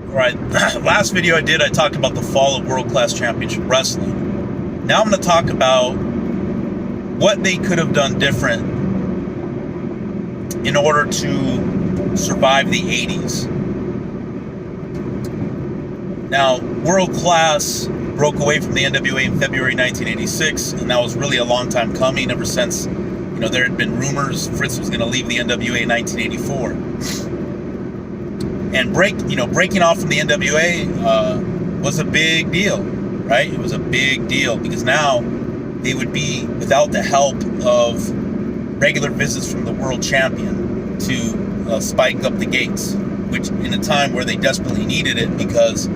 Right. Last video I did, I talked about the fall of World Class Championship Wrestling. Now I'm going to talk about what they could have done different in order to survive the 80s. Now, World Class broke away from the NWA in February 1986, and that was really a long time coming, ever since, there had been rumors Fritz was going to leave the NWA in 1984. And breaking off from the NWA was a big deal, right? It was a big deal because now they would be without the help of regular visits from the world champion to spike up the gates, which in a time where they desperately needed it, because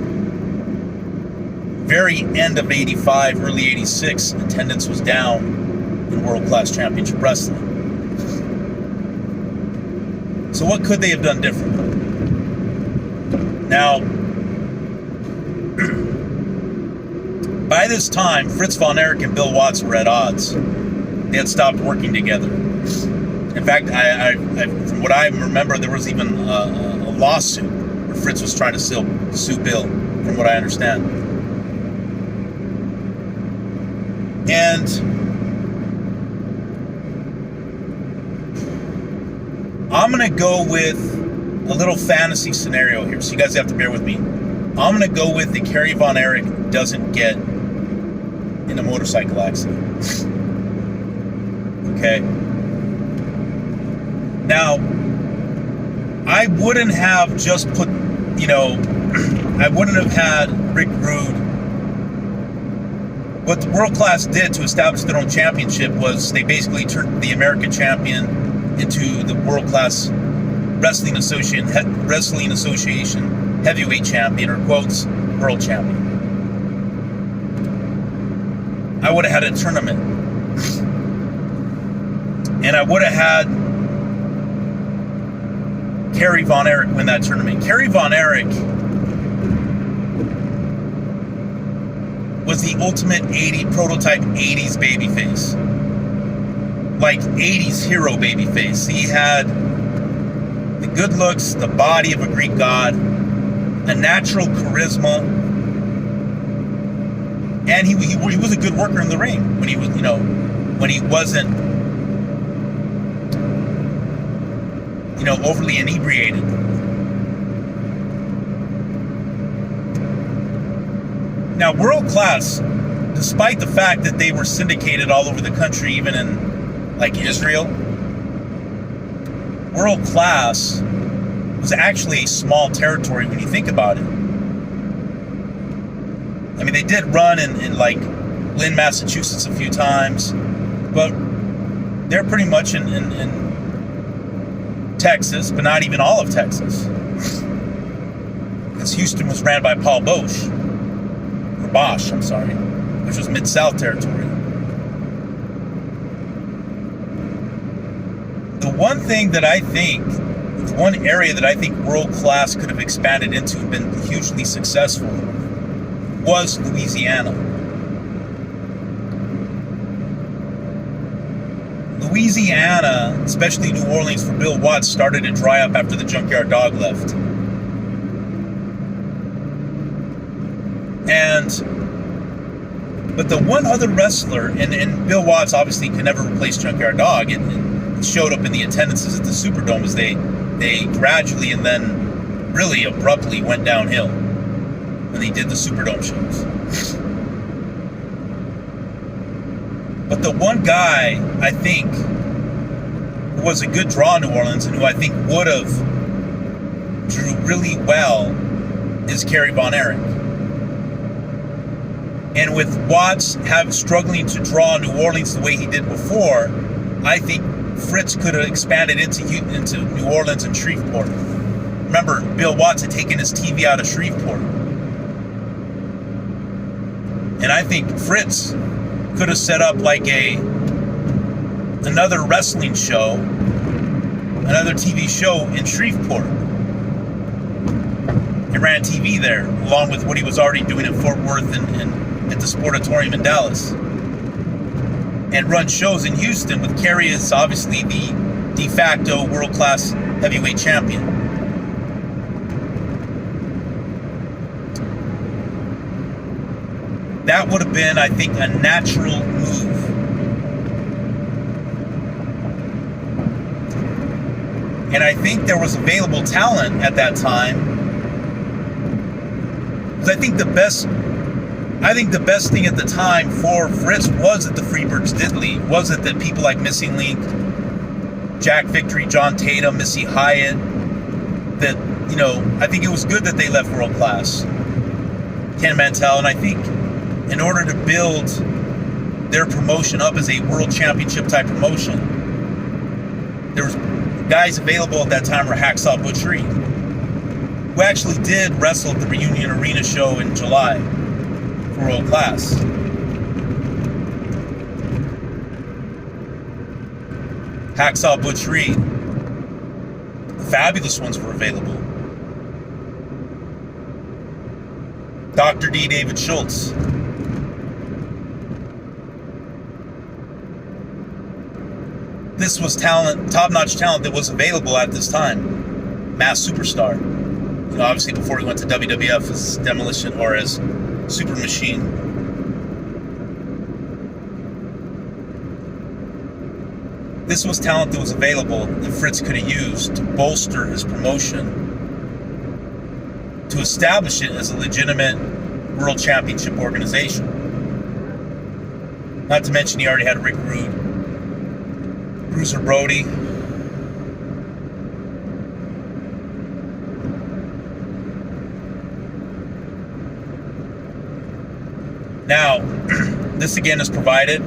very end of 85, early 86, attendance was down in World Class Championship Wrestling. So what could they have done differently? Now, by this time, Fritz von Erich and Bill Watts were at odds. They had stopped working together. In fact, from what I remember, there was even a lawsuit where Fritz was trying to sue Bill, from what I understand. And I'm going to go with a little fantasy scenario here, so you guys have to bear with me. I'm going to go with that Kerry Von Erich doesn't get in a motorcycle accident. Okay? Now, I wouldn't have just put, I wouldn't have had Rick Rude. What the World Class did to establish their own championship was they basically turned the American champion into the World Class Wrestling Association heavyweight champion, or quotes, world champion. I would have had a tournament. And I would have had Kerry Von Erich win that tournament. Kerry Von Erich was the ultimate prototype 80s babyface. Like 80s hero babyface. He had the good looks, the body of a Greek god, a natural charisma, and he was a good worker in the ring when he was, when he wasn't, overly inebriated. Now, World Class, despite the fact that they were syndicated all over the country, even in like Israel, World Class was actually a small territory when you think about it. I mean, they did run in like Lynn, Massachusetts a few times, but they're pretty much in Texas, but not even all of Texas. Because Houston was ran by Paul Bosch, which was Mid-South territory. The one area that I think World Class could have expanded into and been hugely successful was Louisiana. Louisiana, especially New Orleans for Bill Watts, started to dry up after the Junkyard Dog left. But the one other wrestler, and Bill Watts obviously could never replace Junkyard Dog, and showed up in the attendances at the Superdome as they gradually and then really abruptly went downhill when they did the Superdome shows. But the one guy I think who was a good draw in New Orleans and who I think would have drew really well is Kerry Von Erich. And with Watts struggling to draw New Orleans the way he did before, I think Fritz could have expanded into New Orleans and Shreveport. Remember, Bill Watts had taken his TV out of Shreveport. And I think Fritz could have set up like another wrestling show, another TV show in Shreveport. He ran TV there, along with what he was already doing at Fort Worth and at the Sportatorium in Dallas. And run shows in Houston with Kerry as obviously the de facto world-class heavyweight champion. That would have been, I think, a natural move. And I think there was available talent at that time. Because I think the best thing at the time for Fritz was that the Freebirds did leave. Wasn't that people like Missing Link, Jack Victory, John Tatum, Missy Hyatt, that, you know, I think it was good that they left World Class. Ken Mantell, and I think in order to build their promotion up as a world championship type promotion, there was guys available at that time were Hacksaw Butch Reed, who actually did wrestle at the Reunion Arena show in July for World Class. Hacksaw Butch Reed. The Fabulous Ones were available. Dr. D. David Schultz. This was talent, top-notch talent that was available at this time. Mass Superstar. You know, obviously before he went to WWF as Demolition or as Super Machine. This was talent that was available that Fritz could have used to bolster his promotion, to establish it as a legitimate world championship organization. Not to mention he already had Rick Rude, Bruiser Brody. Now, this again is provided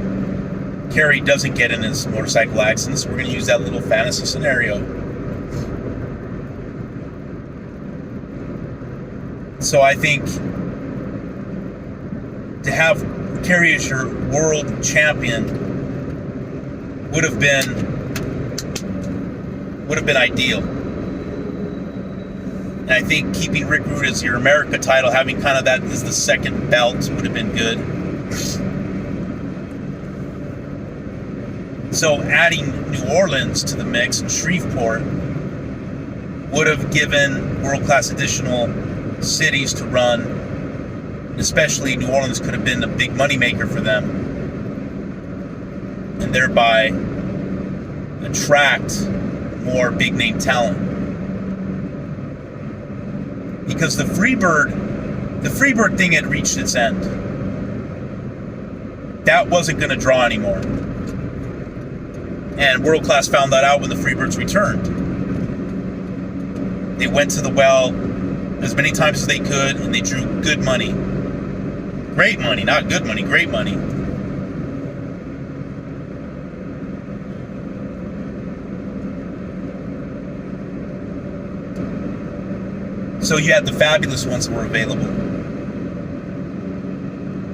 Kerry doesn't get in his motorcycle accidents. We're going to use that little fantasy scenario. So I think to have Kerry as your world champion would have been ideal. And I think keeping Rick Rude as your America title, having kind of that as the second belt, would have been good. So adding New Orleans to the mix and Shreveport would have given World Class additional cities to run. Especially New Orleans could have been a big moneymaker for them, and thereby attract more big name talent. Because the Freebird thing had reached its end. That wasn't going to draw anymore. And World Class found that out when the Freebirds returned. They went to the well as many times as they could, and they drew good money. Great money, not good money, great money. So you had the Fabulous Ones that were available.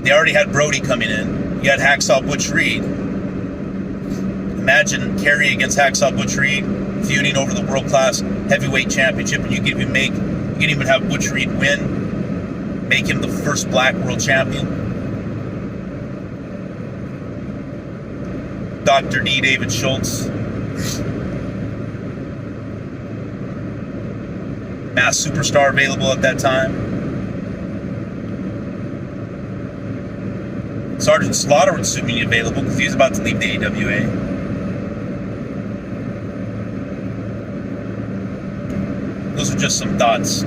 They already had Brody coming in. You had Hacksaw Butch Reed. Imagine Kerry against Hacksaw Butch Reed feuding over the World Class Heavyweight Championship, and you can even have Butch Reed win, make him the first black world champion. Dr. D. David Schultz. Mass Superstar available at that time. Sergeant Slaughter would soon be available because he was about to leave the AWA. Those are just some thoughts.